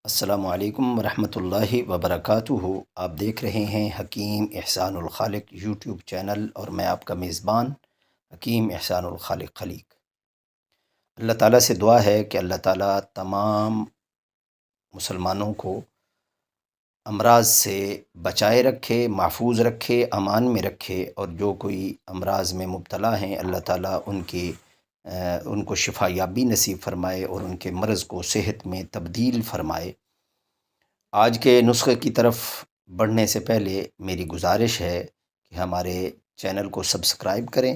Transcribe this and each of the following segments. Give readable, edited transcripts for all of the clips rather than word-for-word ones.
السلام علیکم ورحمۃ اللہ وبرکاتہ۔ آپ دیکھ رہے ہیں حکیم احسان الخالق یوٹیوب چینل، اور میں آپ کا میزبان حکیم احسان الخالق خلیق۔ اللہ تعالیٰ سے دعا ہے کہ اللہ تعالیٰ تمام مسلمانوں کو امراض سے بچائے رکھے، محفوظ رکھے، امان میں رکھے، اور جو کوئی امراض میں مبتلا ہیں اللہ تعالیٰ ان کو شفا یابی نصیب فرمائے اور ان کے مرض کو صحت میں تبدیل فرمائے۔ آج کے نسخے کی طرف بڑھنے سے پہلے میری گزارش ہے کہ ہمارے چینل کو سبسکرائب کریں،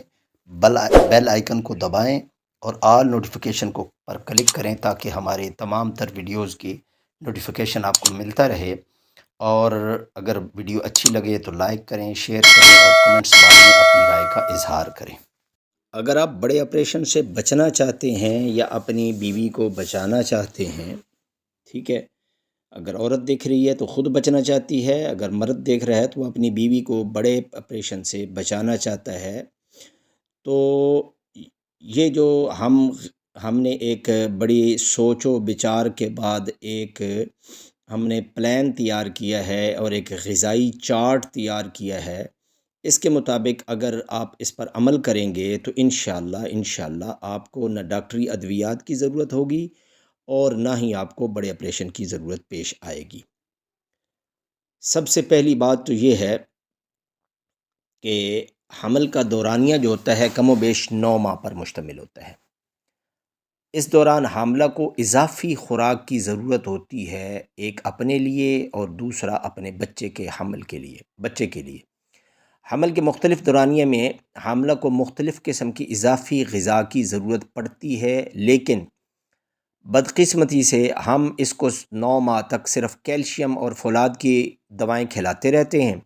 بیل آئیکن کو دبائیں اور آل نوٹیفیکیشن کو پر کلک کریں تاکہ ہمارے تمام تر ویڈیوز کی نوٹیفیکیشن آپ کو ملتا رہے۔ اور اگر ویڈیو اچھی لگے تو لائک کریں، شیئر کریں اور کمنٹس باکس میں اپنی رائے کا اظہار کریں۔ اگر آپ بڑے آپریشن سے بچنا چاہتے ہیں یا اپنی بیوی کو بچانا چاہتے ہیں، ٹھیک ہے، اگر عورت دیکھ رہی ہے تو خود بچنا چاہتی ہے، اگر مرد دیکھ رہا ہے تو وہ اپنی بیوی کو بڑے آپریشن سے بچانا چاہتا ہے، تو یہ جو ہم نے ایک بڑی سوچ و بچار کے بعد ایک ہم نے پلان تیار کیا ہے اور ایک غذائی چارٹ تیار کیا ہے، اس کے مطابق اگر آپ اس پر عمل کریں گے تو انشاءاللہ آپ کو نہ ڈاکٹری ادویات کی ضرورت ہوگی اور نہ ہی آپ کو بڑے آپریشن کی ضرورت پیش آئے گی۔ سب سے پہلی بات تو یہ ہے کہ حمل کا دورانیہ جو ہوتا ہے کم و بیش 9 ماہ پر مشتمل ہوتا ہے۔ اس دوران حاملہ کو اضافی خوراک کی ضرورت ہوتی ہے، ایک اپنے لیے اور دوسرا اپنے بچے کے لیے۔ حمل کے مختلف دورانیے میں حاملہ کو مختلف قسم کی اضافی غذا کی ضرورت پڑتی ہے، لیکن بدقسمتی سے ہم اس کو 9 ماہ تک صرف کیلشیم اور فولاد کی دوائیں کھلاتے رہتے ہیں،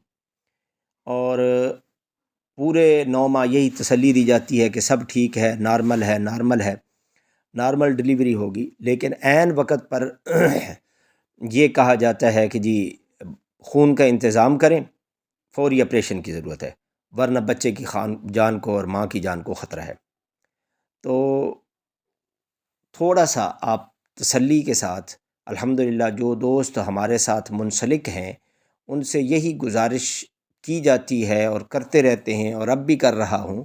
اور پورے 9 ماہ یہی تسلی دی جاتی ہے کہ سب ٹھیک ہے، نارمل ڈلیوری ہوگی، لیکن عین وقت پر یہ کہا جاتا ہے کہ جی خون کا انتظام کریں، فوری آپریشن کی ضرورت ہے، ورنہ بچے کی جان کو اور ماں کی جان کو خطرہ ہے۔ تو تھوڑا سا آپ تسلی کے ساتھ، الحمدللہ جو دوست ہمارے ساتھ منسلک ہیں ان سے یہی گزارش کی جاتی ہے اور کرتے رہتے ہیں، اور اب بھی کر رہا ہوں،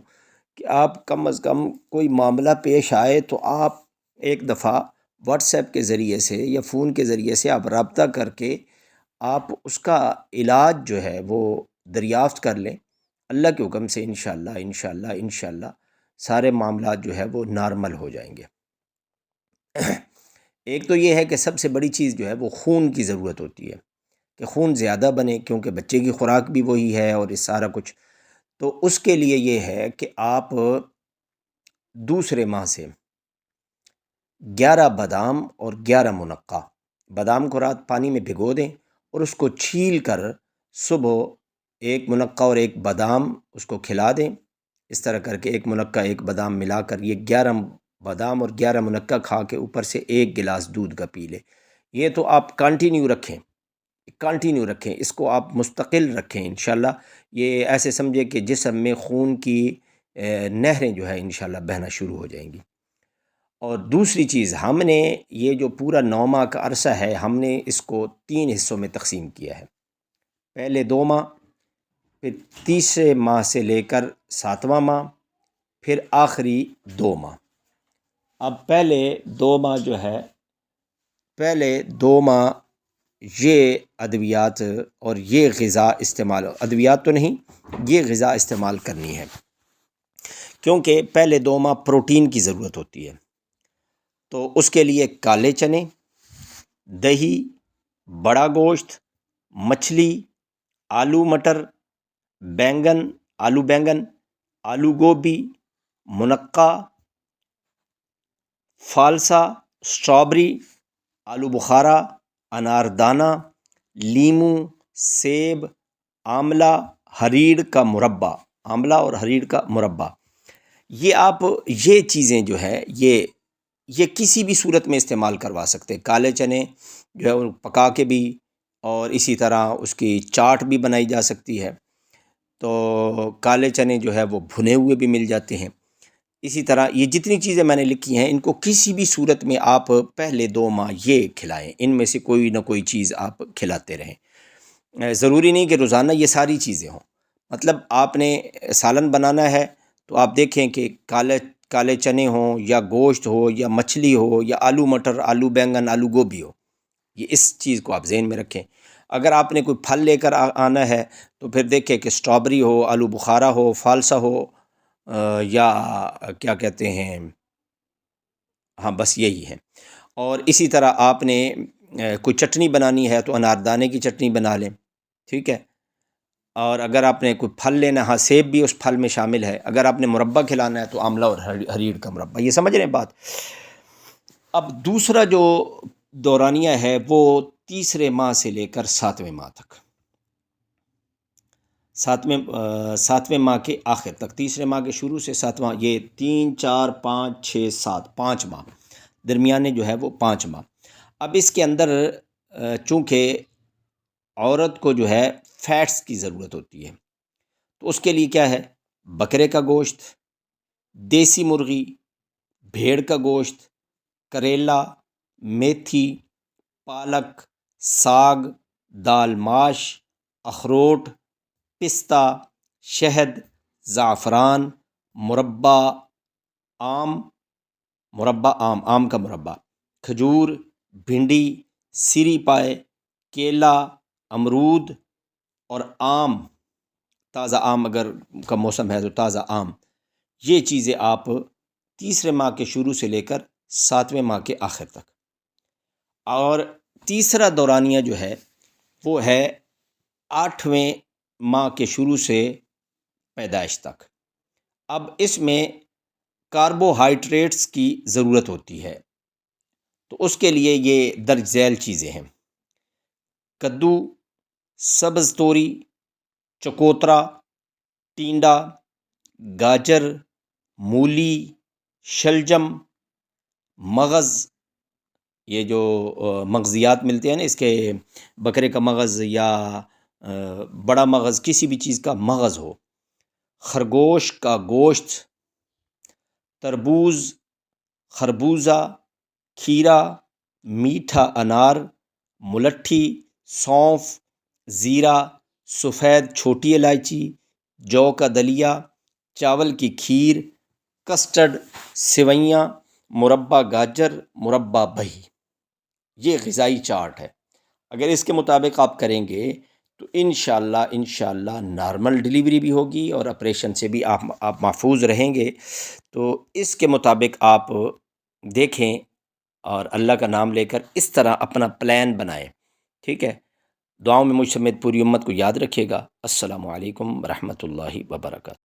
کہ آپ کم از کم کوئی معاملہ پیش آئے تو آپ ایک دفعہ واٹس ایپ کے ذریعے سے یا فون کے ذریعے سے آپ رابطہ کر کے آپ اس کا علاج جو ہے وہ دریافت کر لیں۔ اللہ کے حکم سے انشاءاللہ سارے معاملات جو ہے وہ نارمل ہو جائیں گے۔ ایک تو یہ ہے کہ سب سے بڑی چیز جو ہے وہ خون کی ضرورت ہوتی ہے، کہ خون زیادہ بنے، کیونکہ بچے کی خوراک بھی وہی ہے اور اس سارا کچھ۔ تو اس کے لیے یہ ہے کہ آپ دوسرے ماہ سے 11 بادام اور 11 منقع، بادام کو رات پانی میں بھگو دیں اور اس کو چھیل کر صبح ایک منقع اور ایک بادام اس کو کھلا دیں۔ اس طرح کر کے ایک منقع ایک بادام ملا کر یہ 11 بادام اور 11 منقع کھا کے اوپر سے ایک گلاس دودھ کا پی لیں۔ یہ تو آپ کنٹینیو رکھیں، اس کو آپ مستقل رکھیں انشاءاللہ۔ یہ ایسے سمجھے کہ جسم میں خون کی نہریں جو ہے انشاءاللہ بہنا شروع ہو جائیں گی۔ اور دوسری چیز، ہم نے یہ جو پورا 9 ماہ کا عرصہ ہے ہم نے اس کو 3 حصوں میں تقسیم کیا ہے۔ پہلے 2 ماہ، پھر تیسرے ماہ سے لے کر 7واں ماہ، پھر آخری 2 ماہ۔ اب پہلے 2 ماہ جو ہے، پہلے 2 ماہ یہ ادویات اور یہ غذا ادویات تو نہیں، یہ غذا استعمال کرنی ہے، کیونکہ پہلے 2 ماہ پروٹین کی ضرورت ہوتی ہے۔ تو اس کے لیے کالے چنے، دہی، بڑا گوشت، مچھلی، آلو مٹر، بینگن، آلو گوبھی، منقع، فالسا، اسٹرابری، آلو بخارا، اناردانہ، لیموں، سیب، آملہ اور ہریڑ کا مربع۔ یہ چیزیں جو ہے یہ کسی بھی صورت میں استعمال کروا سکتے ہیں۔ کالے چنے جو ہے وہ پکا کے بھی، اور اسی طرح اس کی چاٹ بھی بنائی جا سکتی ہے۔ تو کالے چنے جو ہے وہ بھنے ہوئے بھی مل جاتے ہیں۔ اسی طرح یہ جتنی چیزیں میں نے لکھی ہیں ان کو کسی بھی صورت میں آپ پہلے 2 ماہ یہ کھلائیں، ان میں سے کوئی نہ کوئی چیز آپ کھلاتے رہیں۔ ضروری نہیں کہ روزانہ یہ ساری چیزیں ہوں، مطلب آپ نے سالن بنانا ہے تو آپ دیکھیں کہ کالے چنے ہوں یا گوشت ہو یا مچھلی ہو یا آلو مٹر، آلو بینگن، آلو گوبھی ہو، یہ اس چیز کو آپ ذہن میں رکھیں۔ اگر آپ نے کوئی پھل لے کر آنا ہے تو پھر دیکھیں کہ اسٹرابری ہو، آلو بخارا ہو، فالسا ہو، یا کیا کہتے ہیں، ہاں بس یہی ہے۔ اور اسی طرح آپ نے کوئی چٹنی بنانی ہے تو اناردانے کی چٹنی بنا لیں، ٹھیک ہے۔ اور اگر آپ نے کوئی پھل لینا، ہاں سیب بھی اس پھل میں شامل ہے۔ اگر آپ نے مربع کھلانا ہے تو آملہ اور ہریر کا مربع، یہ سمجھ رہے ہیں بات۔ اب دوسرا جو دورانیہ ہے وہ تیسرے ماہ سے لے کر 7ویں ماہ تک، ساتویں ماہ کے آخر تک، تیسرے ماہ کے شروع سے 7واں، یہ 3 4 5 6 7 5 ماہ، درمیانے جو ہے وہ 5 ماہ۔ اب اس کے اندر چونکہ عورت کو جو ہے فیٹس کی ضرورت ہوتی ہے، تو اس کے لیے کیا ہے، بکرے کا گوشت، دیسی مرغی، بھیڑ کا گوشت، کریلا، میتھی، پالک، ساگ، دال ماش، اخروٹ، پستہ، شہد، زعفران، مربع آم، آم کا مربع، کھجور، بھنڈی، سری پائے، کیلا، امرود اور آم، تازہ آم اگر کا موسم ہے تو تازہ آم، یہ چیزیں آپ تیسرے ماہ کے شروع سے لے کر 7ویں ماہ کے آخر تک۔ اور تیسرا دورانیہ جو ہے وہ ہے 8ویں ماہ کے شروع سے پیدائش تک۔ اب اس میں کاربوہائیڈریٹس کی ضرورت ہوتی ہے، تو اس کے لیے یہ درج ذیل چیزیں ہیں: کدو، سبز توری، چکوترا، ٹینڈا، گاجر، مولی، شلجم، مغز، یہ جو مغزیات ملتے ہیں نا، اس کے بکرے کا مغز یا بڑا مغز، کسی بھی چیز کا مغز ہو، خرگوش کا گوشت، تربوز، خربوزہ، کھیرا، میٹھا انار، ملٹھی، سونف، زیرہ، سفید چھوٹی الائچی، جو کا دلیا، چاول کی کھیر، کسٹرڈ، سوئیاں، مربع گاجر، مربع بہی، یہ غذائی چارٹ ہے۔ اگر اس کے مطابق آپ کریں گے تو انشاءاللہ نارمل ڈیلیوری بھی ہوگی اور آپریشن سے بھی آپ محفوظ رہیں گے۔ تو اس کے مطابق آپ دیکھیں اور اللہ کا نام لے کر اس طرح اپنا پلان بنائیں، ٹھیک ہے۔ دعاؤں میں مجھ سمیت پوری امت کو یاد رکھیے گا۔ السلام علیکم ورحمۃ اللہ وبرکاتہ۔